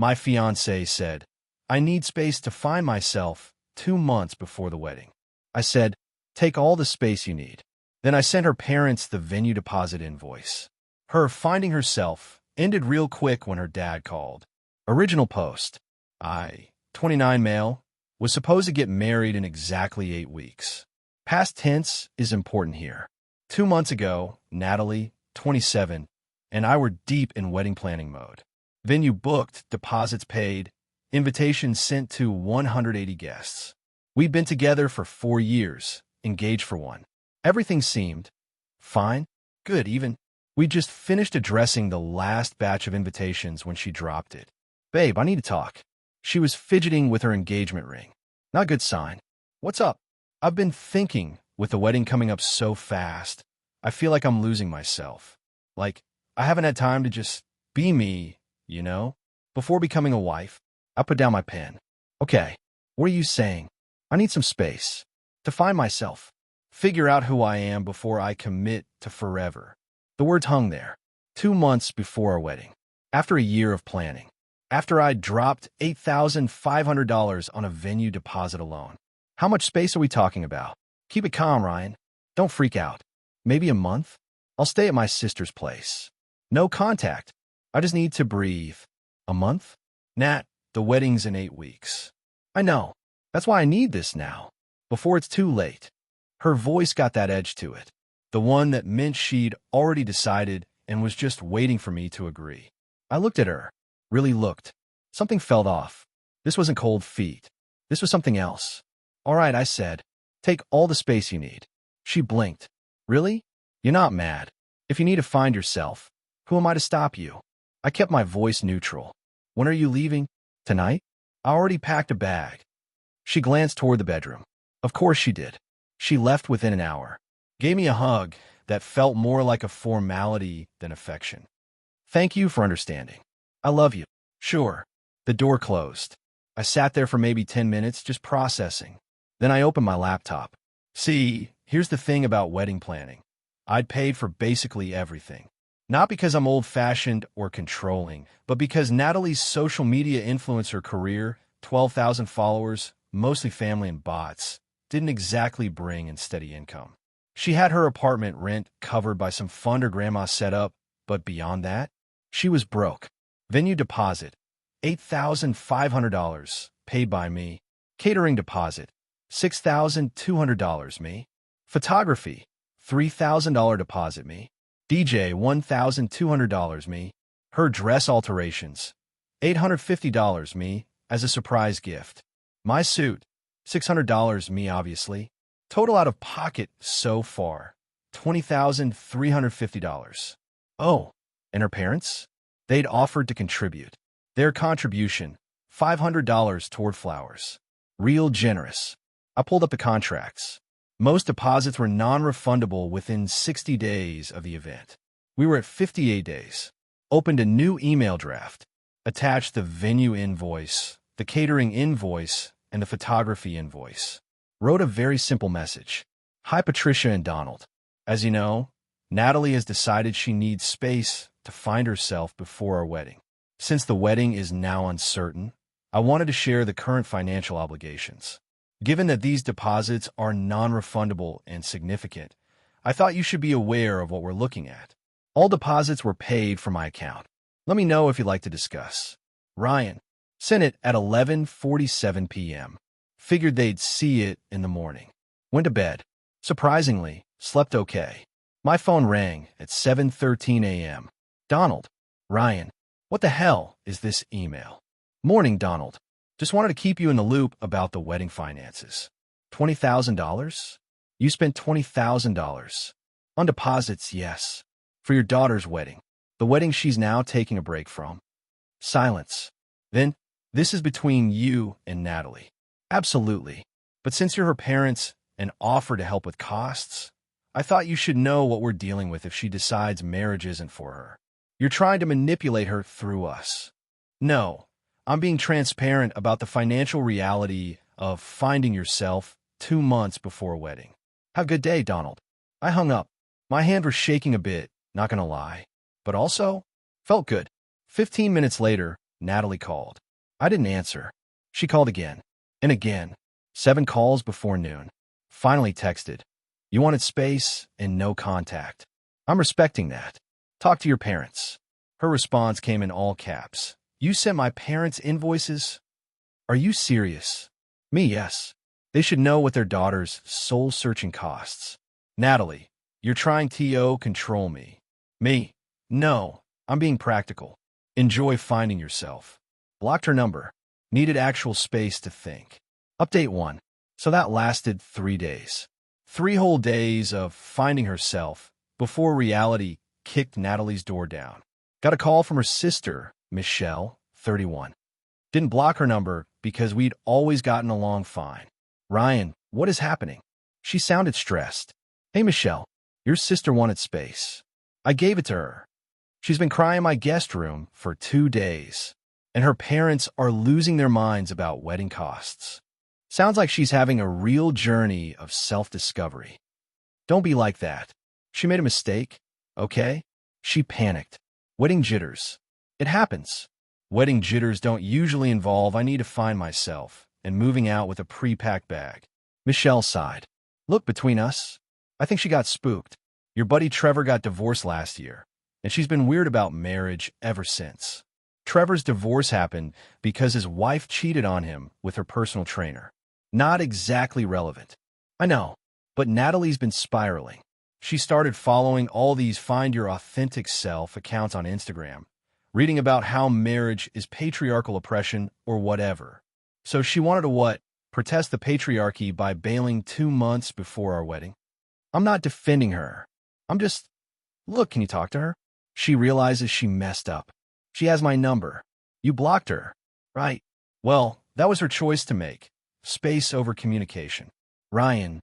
My fiancée said, I need space to find myself 2 months before the wedding. I said, take all the space you need. Then I sent her parents the venue deposit invoice. Her finding herself ended real quick when her dad called. Original post. 29 male, was supposed to get married in exactly 8 weeks. Past tense is important here. 2 months ago, Natalie, 27, and I were deep in wedding planning mode. Venue booked, deposits paid, invitations sent to 180 guests. We'd been together for 4 years, engaged for 1. Everything seemed fine, good even. We just finished addressing the last batch of invitations when she dropped it. Babe, I need to talk. She was fidgeting with her engagement ring. Not a good sign. What's up? I've been thinking, with the wedding coming up so fast, I feel like I'm losing myself. Like, I haven't had time to just be me, you know? Before becoming a wife, I put down my pen. Okay, what are you saying? I need some space. To find myself. Figure out who I am before I commit to forever. The words hung there. 2 months before our wedding. After a year of planning. After I'd dropped $8,500 on a venue deposit alone. How much space are we talking about? Keep it calm, Ryan. Don't freak out. Maybe a month? I'll stay at my sister's place. No contact. I just need to breathe. A month? Nat, the wedding's in 8 weeks. I know. That's why I need this now. Before it's too late. Her voice got that edge to it. The one that meant she'd already decided and was just waiting for me to agree. I looked at her. Really looked. Something felt off. This wasn't cold feet. This was something else. All right, I said. Take all the space you need. She blinked. Really? You're not mad. If you need to find yourself, who am I to stop you? I kept my voice neutral. When are you leaving? Tonight? I already packed a bag. She glanced toward the bedroom. Of course she did. She left within an hour. Gave me a hug that felt more like a formality than affection. Thank you for understanding. I love you. Sure. The door closed. I sat there for maybe 10 minutes just processing. Then I opened my laptop. See, here's the thing about wedding planning. I'd paid for basically everything. Not because I'm old-fashioned or controlling, but because Natalie's social media influencer career, 12,000 followers, mostly family and bots, didn't exactly bring in steady income. She had her apartment rent covered by some fund her grandma set up, but beyond that, she was broke. Venue deposit, $8,500, paid by me. Catering deposit, $6,200, me. Photography, $3,000 deposit, me. DJ, $1,200, me. Her dress alterations, $850, me, as a surprise gift. My suit, $600, me, obviously. Total out of pocket so far, $20,350. Oh, and her parents? They'd offered to contribute. Their contribution, $500 toward flowers. Real generous. I pulled up the contracts. Most deposits were non-refundable within 60 days of the event. We were at 58 days. Opened a new email draft. Attached the venue invoice, the catering invoice, and the photography invoice. Wrote a very simple message. Hi, Patricia and Donald. As you know, Natalie has decided she needs space to find herself before our wedding. Since the wedding is now uncertain, I wanted to share the current financial obligations. Given that these deposits are non-refundable and significant, I thought you should be aware of what we're looking at. All deposits were paid from my account. Let me know if you'd like to discuss. Ryan. Sent it at 11:47 p.m. Figured they'd see it in the morning. Went to bed. Surprisingly, slept okay. My phone rang at 7:13 a.m. Donald. Ryan. What the hell is this email? Morning, Donald. Just wanted to keep you in the loop about the wedding finances. $20,000? You spent $20,000. On deposits, yes. For your daughter's wedding. The wedding she's now taking a break from. Silence. Then, this is between you and Natalie. Absolutely. But since you're her parents and offer to help with costs, I thought you should know what we're dealing with if she decides marriage isn't for her. You're trying to manipulate her through us. No, I'm being transparent about the financial reality of finding yourself 2 months before a wedding. Have a good day, Donald. I hung up. My hand was shaking a bit, not gonna lie. But also, felt good. 15 minutes later, Natalie called. I didn't answer. She called again. And again. 7 calls before noon. Finally texted. You wanted space and no contact. I'm respecting that. Talk to your parents. Her response came in all caps. You sent my parents invoices? Are you serious? Me, yes. They should know what their daughter's soul-searching costs. Natalie, you're trying to control me. Me? No, I'm being practical. Enjoy finding yourself. Blocked her number. Needed actual space to think. Update 1. So that lasted 3 days. 3 whole days of finding herself before reality kicked Natalie's door down. Got a call from her sister, Michelle, 31. Didn't block her number because we'd always gotten along fine. Ryan, what is happening? She sounded stressed. Hey, Michelle, your sister wanted space. I gave it to her. She's been crying in my guest room for 2 days, and her parents are losing their minds about wedding costs. Sounds like she's having a real journey of self-discovery. Don't be like that. She made a mistake, okay? She panicked. Wedding jitters. It happens. Wedding jitters don't usually involve I need to find myself and moving out with a pre-packed bag. Michelle sighed. Look, between us, I think she got spooked. Your buddy Trevor got divorced last year, and she's been weird about marriage ever since. Trevor's divorce happened because his wife cheated on him with her personal trainer. Not exactly relevant. I know, but Natalie's been spiraling. She started following all these Find Your Authentic Self accounts on Instagram, reading about how marriage is patriarchal oppression or whatever. So she wanted to what? Protest the patriarchy by bailing 2 months before our wedding? I'm not defending her. I'm just... Look, can you talk to her? She realizes she messed up. She has my number. You blocked her, right? Well, that was her choice to make. Space over communication. Ryan,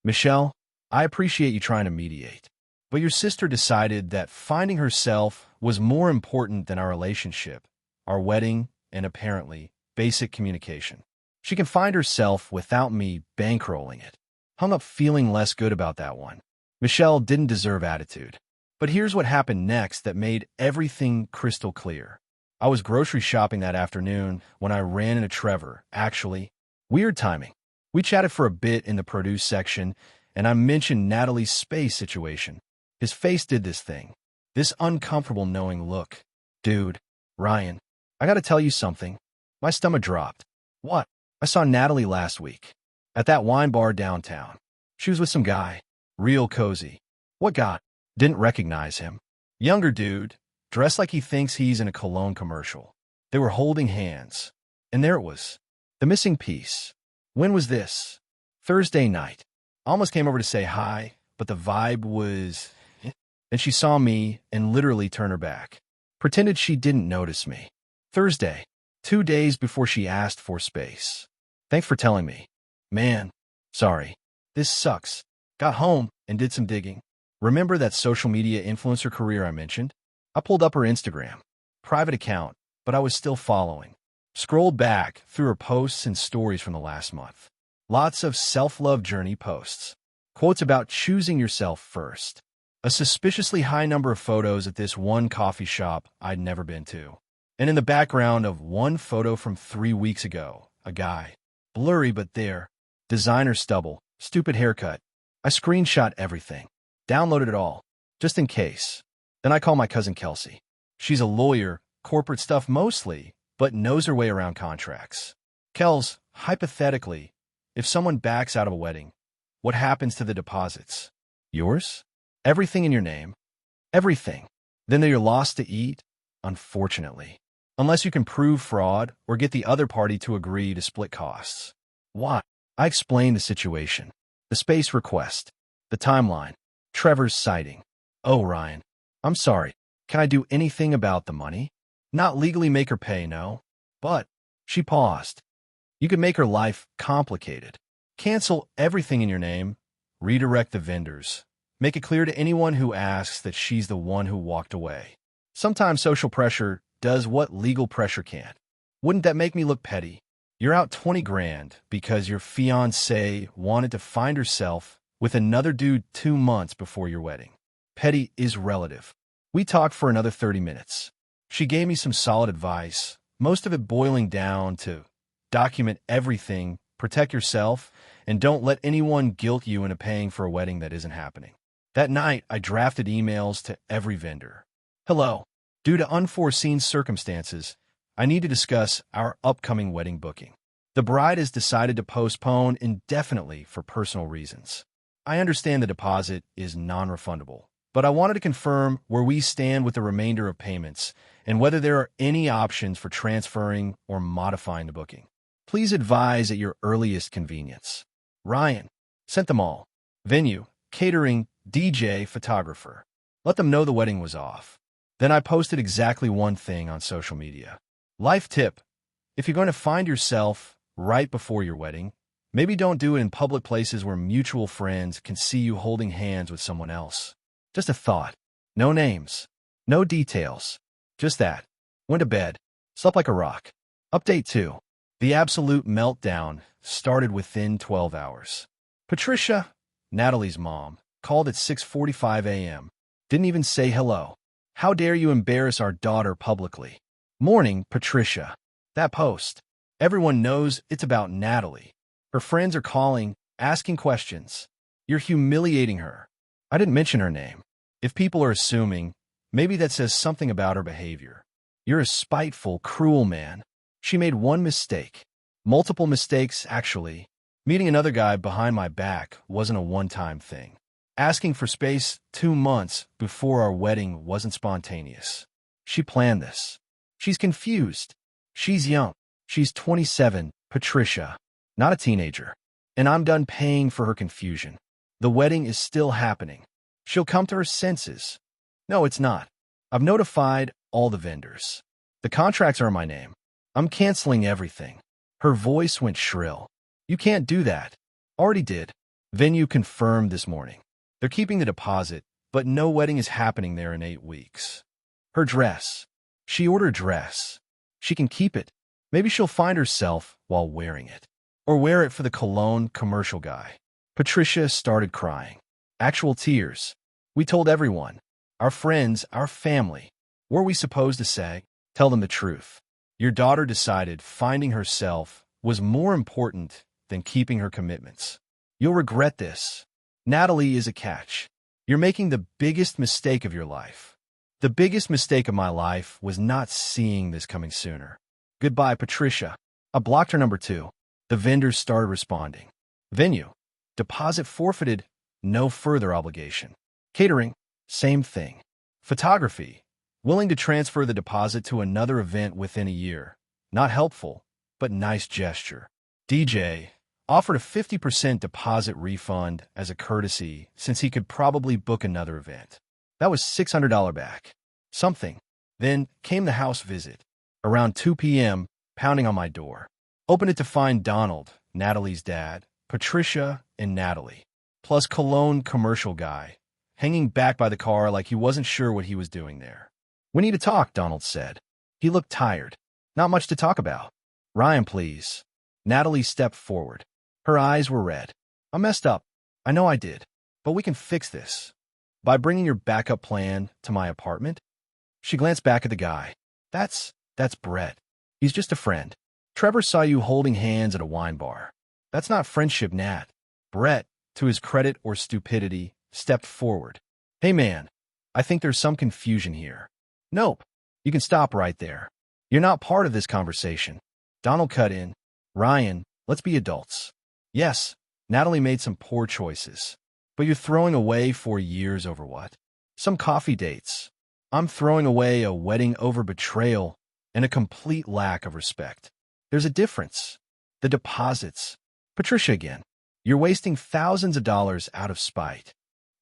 Michelle, I appreciate you trying to mediate, but your sister decided that finding herself was more important than our relationship, our wedding, and apparently, basic communication. She can find herself without me bankrolling it. Hung up feeling less good about that one. Michelle didn't deserve attitude. But here's what happened next that made everything crystal clear. I was grocery shopping that afternoon when I ran into Trevor, actually. Weird timing. We chatted for a bit in the produce section, and I mentioned Natalie's space situation. His face did this thing. This uncomfortable knowing look. Dude, Ryan, I gotta tell you something. My stomach dropped. What? I saw Natalie last week. At that wine bar downtown. She was with some guy. Real cozy. What guy? Didn't recognize him. Younger dude, dressed like he thinks he's in a cologne commercial. They were holding hands. And there it was. The missing piece. When was this? Thursday night. Almost came over to say hi, but the vibe was... And she saw me and literally turned her back. Pretended she didn't notice me. Thursday. 2 days before she asked for space. Thanks for telling me. Man, sorry. This sucks. Got home and did some digging. Remember that social media influencer career I mentioned? I pulled up her Instagram. Private account, but I was still following. Scrolled back through her posts and stories from the last month. Lots of self-love journey posts. Quotes about choosing yourself first. A suspiciously high number of photos at this one coffee shop I'd never been to. And in the background of one photo from 3 weeks ago, a guy. Blurry but there. Designer stubble. Stupid haircut. I screenshot everything. Downloaded it all. Just in case. Then I call my cousin Kelsey. She's a lawyer, corporate stuff mostly, but knows her way around contracts. Kels, hypothetically, if someone backs out of a wedding, what happens to the deposits? Yours? Everything in your name? Everything. Then they're lost to eat? Unfortunately. Unless you can prove fraud or get the other party to agree to split costs. Why? I explained the situation. The space request. The timeline. Trevor's sighting. Oh, Ryan. I'm sorry. Can I do anything about the money? Not legally make her pay, no. But, she paused. You could make her life complicated. Cancel everything in your name. Redirect the vendors. Make it clear to anyone who asks that she's the one who walked away. Sometimes social pressure does what legal pressure can't. Wouldn't that make me look petty? You're out 20 grand because your fiancée wanted to find herself with another dude 2 months before your wedding. Petty is relative. We talked for another 30 minutes. She gave me some solid advice, most of it boiling down to document everything, protect yourself, and don't let anyone guilt you into paying for a wedding that isn't happening. That night, I drafted emails to every vendor. Hello. Due to unforeseen circumstances, I need to discuss our upcoming wedding booking. The bride has decided to postpone indefinitely for personal reasons. I understand the deposit is non-refundable, but I wanted to confirm where we stand with the remainder of payments and whether there are any options for transferring or modifying the booking. Please advise at your earliest convenience. Ryan. Sent them all. Venue, catering, DJ, photographer. Let them know the wedding was off. Then I posted exactly one thing on social media. Life tip: if you're going to find yourself right before your wedding, maybe don't do it in public places where mutual friends can see you holding hands with someone else. Just a thought. No names. No details. Just that. Went to bed. Slept like a rock. Update 2. The absolute meltdown started within 12 hours. Patricia, Natalie's mom, called at 6:45 a.m. Didn't even say hello. How dare you embarrass our daughter publicly? Morning, Patricia. That post. Everyone knows it's about Natalie. Her friends are calling, asking questions. You're humiliating her. I didn't mention her name. If people are assuming, maybe that says something about her behavior. You're a spiteful, cruel man. She made one mistake. Multiple mistakes, actually. Meeting another guy behind my back wasn't a one-time thing. Asking for space 2 months before our wedding wasn't spontaneous. She planned this. She's confused. She's young. She's 27, Patricia. Not a teenager. And I'm done paying for her confusion. The wedding is still happening. She'll come to her senses. No, it's not. I've notified all the vendors. The contracts are in my name. I'm canceling everything. Her voice went shrill. You can't do that. Already did. Venue confirmed this morning. They're keeping the deposit, but no wedding is happening there in 8 weeks. Her dress. She ordered a dress. She can keep it. Maybe she'll find herself while wearing it. Or wear it for the cologne commercial guy. Patricia started crying. Actual tears. We told everyone. Our friends, our family. Were we supposed to say? Tell them the truth. Your daughter decided finding herself was more important than keeping her commitments. You'll regret this. Natalie is a catch. You're making the biggest mistake of your life. The biggest mistake of my life was not seeing this coming sooner. Goodbye, Patricia. I blocked her number 2. The vendors started responding. Venue. Deposit forfeited. No further obligation. Catering. Same thing. Photography. Willing to transfer the deposit to another event within a year. Not helpful, but nice gesture. DJ. Offered a 50% deposit refund as a courtesy since he could probably book another event. That was $600 back. Something. Then came the house visit. Around 2 p.m., pounding on my door. Opened it to find Donald, Natalie's dad, Patricia, and Natalie. Plus cologne commercial guy, hanging back by the car like he wasn't sure what he was doing there. We need to talk, Donald said. He looked tired. Not much to talk about. Ryan, please. Natalie stepped forward. Her eyes were red. I messed up. I know I did. But we can fix this. By bringing your backup plan to my apartment? She glanced back at the guy. That's Brett. He's just a friend. Trevor saw you holding hands at a wine bar. That's not friendship, Nat. Brett, to his credit or stupidity, stepped forward. Hey man, I think there's some confusion here. Nope. You can stop right there. You're not part of this conversation. Donald cut in. Ryan, let's be adults. Yes, Natalie made some poor choices. But you're throwing away 4 years over what? Some coffee dates. I'm throwing away a wedding over betrayal and a complete lack of respect. There's a difference. The deposits. Patricia again. You're wasting thousands of dollars out of spite.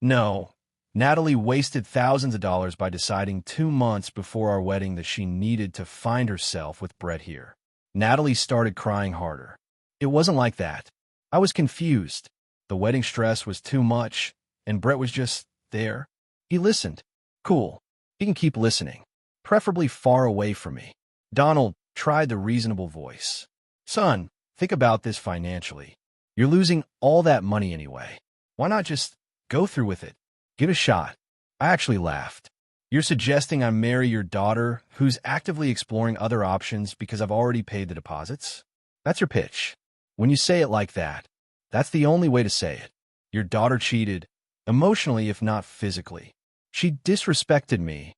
No. Natalie wasted thousands of dollars by deciding 2 months before our wedding that she needed to find herself with Brett here. Natalie started crying harder. It wasn't like that. I was confused. The wedding stress was too much, and Brett was just there. He listened. Cool. He can keep listening. Preferably far away from me. Donald tried the reasonable voice. Son, think about this financially. You're losing all that money anyway. Why not just go through with it? Give it a shot. I actually laughed. You're suggesting I marry your daughter who's actively exploring other options because I've already paid the deposits? That's your pitch. When you say it like that, that's the only way to say it. Your daughter cheated, emotionally if not physically. She disrespected me,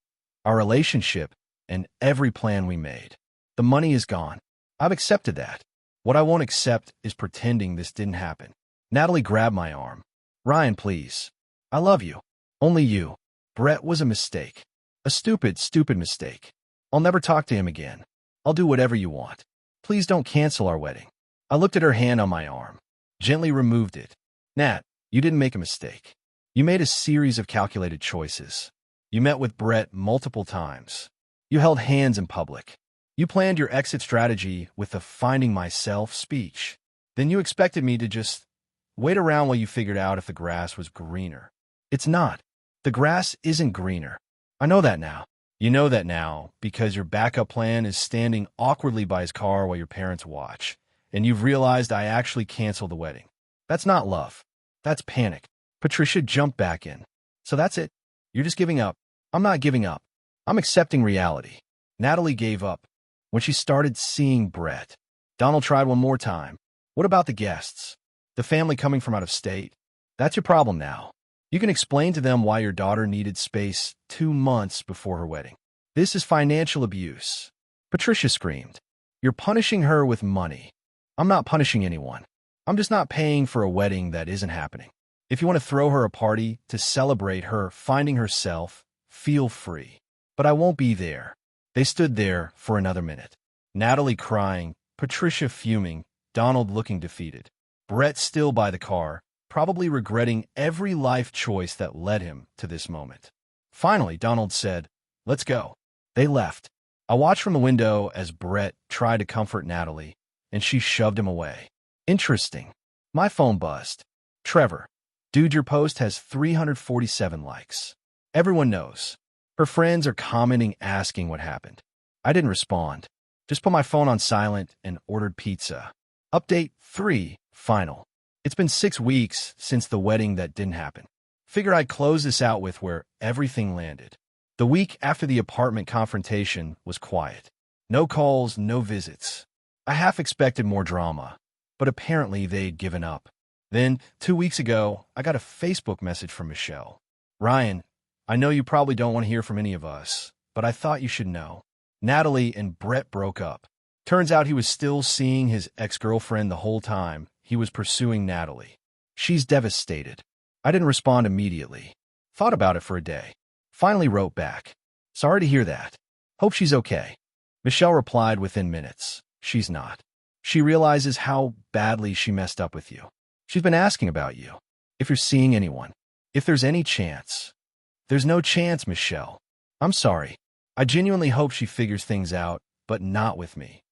our relationship, and every plan we made. The money is gone. I've accepted that. What I won't accept is pretending this didn't happen. Natalie grabbed my arm. Ryan, please. I love you. Only you. Brett was a mistake. A stupid, stupid mistake. I'll never talk to him again. I'll do whatever you want. Please don't cancel our wedding. I looked at her hand on my arm, gently removed it. Nat, you didn't make a mistake. You made a series of calculated choices. You met with Brett multiple times. You held hands in public. You planned your exit strategy with the finding myself speech. Then you expected me to just wait around while you figured out if the grass was greener. It's not. The grass isn't greener. I know that now. You know that now because your backup plan is standing awkwardly by his car while your parents watch, and you've realized I actually canceled the wedding. That's not love. That's panic. Patricia jumped back in. So that's it. You're just giving up. I'm not giving up. I'm accepting reality. Natalie gave up when she started seeing Brett. Donald tried one more time. What about the guests? The family coming from out of state? That's your problem now. You can explain to them why your daughter needed space 2 months before her wedding. This is financial abuse. Patricia screamed. You're punishing her with money. I'm not punishing anyone. I'm just not paying for a wedding that isn't happening. If you want to throw her a party to celebrate her finding herself, feel free. But I won't be there. They stood there for another minute. Natalie crying, Patricia fuming, Donald looking defeated. Brett still by the car, probably regretting every life choice that led him to this moment. Finally, Donald said, Let's go. They left. I watched from the window as Brett tried to comfort Natalie, and she shoved him away. Interesting. My phone buzzed. Trevor. Dude, your post has 347 likes. Everyone knows. Her friends are commenting asking what happened. I didn't respond. Just put my phone on silent and ordered pizza. Update 3, final. It's been 6 weeks since the wedding that didn't happen. Figure I'd close this out with where everything landed. The week after the apartment confrontation was quiet. No calls, no visits. I half expected more drama, but apparently they'd given up. Then, 2 weeks ago, I got a Facebook message from Michelle. Ryan, I know you probably don't want to hear from any of us, but I thought you should know. Natalie and Brett broke up. Turns out he was still seeing his ex-girlfriend the whole time he was pursuing Natalie. She's devastated. I didn't respond immediately. Thought about it for a day. Finally wrote back. Sorry to hear that. Hope she's okay. Michelle replied within minutes. She's not. She realizes how badly she messed up with you. She's been asking about you. If you're seeing anyone. If there's any chance. There's no chance, Michelle. I'm sorry. I genuinely hope she figures things out, but not with me.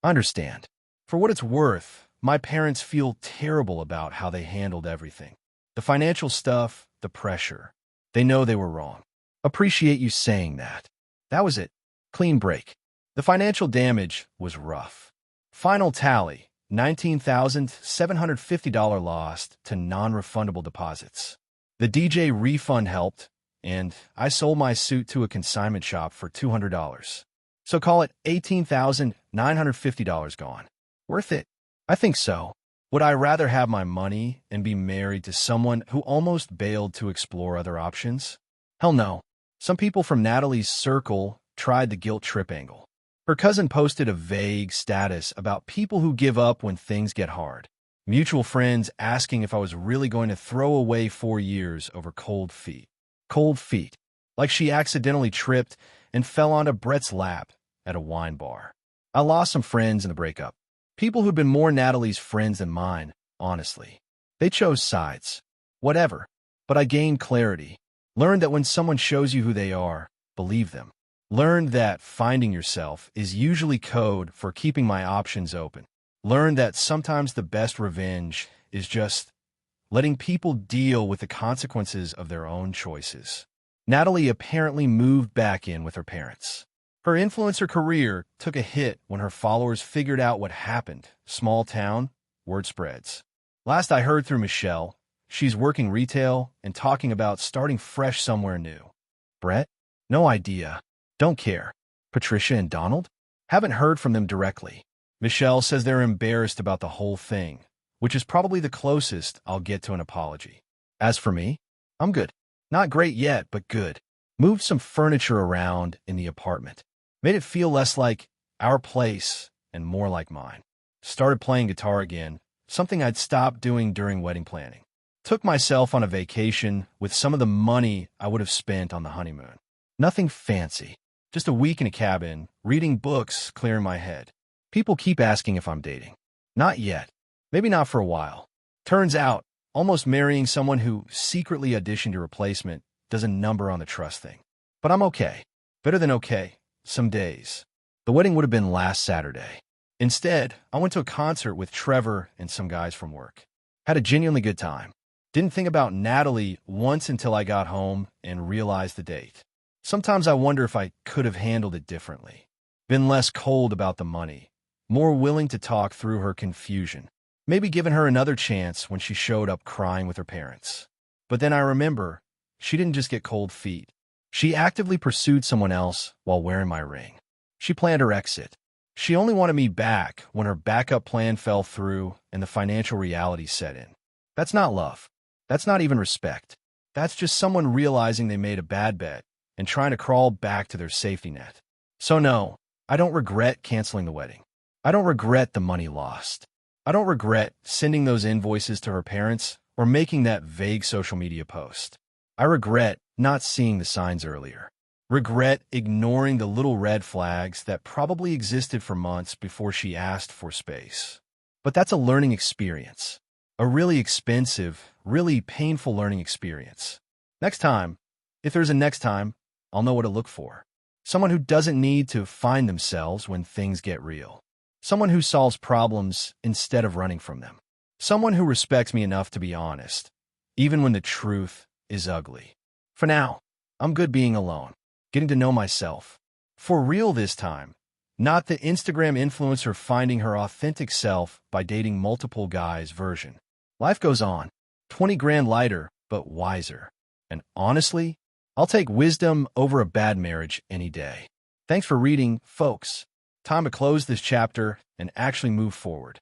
Understand. For what it's worth, my parents feel terrible about how they handled everything. The financial stuff, the pressure. They know they were wrong. Appreciate you saying that. That was it. Clean break. The financial damage was rough. Final tally, $19,750 lost to non-refundable deposits. The DJ refund helped, and I sold my suit to a consignment shop for $200. So call it $18,950 gone. Worth it? I think so. Would I rather have my money and be married to someone who almost bailed to explore other options? Hell no. Some people from Natalie's circle tried the guilt trip angle. Her cousin posted a vague status about people who give up when things get hard. Mutual friends asking if I was really going to throw away 4 years over cold feet. Cold feet. Like she accidentally tripped and fell onto Brett's lap at a wine bar. I lost some friends in the breakup. People who'd been more Natalie's friends than mine, honestly. They chose sides. Whatever. But I gained clarity. Learned that when someone shows you who they are, believe them. Learned that finding yourself is usually code for keeping my options open. Learned that sometimes the best revenge is just letting people deal with the consequences of their own choices. Natalie apparently moved back in with her parents. Her influencer career took a hit when her followers figured out what happened. Small town, word spreads. Last I heard through Michelle, she's working retail and talking about starting fresh somewhere new. Brett? No idea. Don't care. Patricia and Donald? Haven't heard from them directly. Michelle says they're embarrassed about the whole thing, which is probably the closest I'll get to an apology. As for me, I'm good. Not great yet, but good. Moved some furniture around in the apartment. Made it feel less like our place and more like mine. Started playing guitar again, something I'd stopped doing during wedding planning. Took myself on a vacation with some of the money I would have spent on the honeymoon. Nothing fancy. Just a week in a cabin, reading books, clearing my head. People keep asking if I'm dating. Not yet. Maybe not for a while. Turns out, almost marrying someone who secretly auditioned a replacement does a number on the trust thing. But I'm okay. Better than okay. Some days. The wedding would have been last Saturday. Instead, I went to a concert with Trevor and some guys from work. Had a genuinely good time. Didn't think about Natalie once until I got home and realized the date. Sometimes I wonder if I could have handled it differently. Been less cold about the money. More willing to talk through her confusion. Maybe given her another chance when she showed up crying with her parents. But then I remember, she didn't just get cold feet. She actively pursued someone else while wearing my ring. She planned her exit. She only wanted me back when her backup plan fell through and the financial reality set in. That's not love. That's not even respect. That's just someone realizing they made a bad bet and trying to crawl back to their safety net. So no, I don't regret canceling the wedding. I don't regret the money lost. I don't regret sending those invoices to her parents or making that vague social media post. I regret not seeing the signs earlier. Regret ignoring the little red flags that probably existed for months before she asked for space. But that's a learning experience. A really expensive, really painful learning experience. Next time, if there's a next time, I'll know what to look for. Someone who doesn't need to find themselves when things get real. Someone who solves problems instead of running from them. Someone who respects me enough to be honest, even when the truth is ugly. For now, I'm good being alone, getting to know myself. For real this time, not the Instagram influencer finding her authentic self by dating multiple guys version. Life goes on, 20 grand lighter, but wiser. And honestly, I'll take wisdom over a bad marriage any day. Thanks for reading, folks. Time to close this chapter and actually move forward.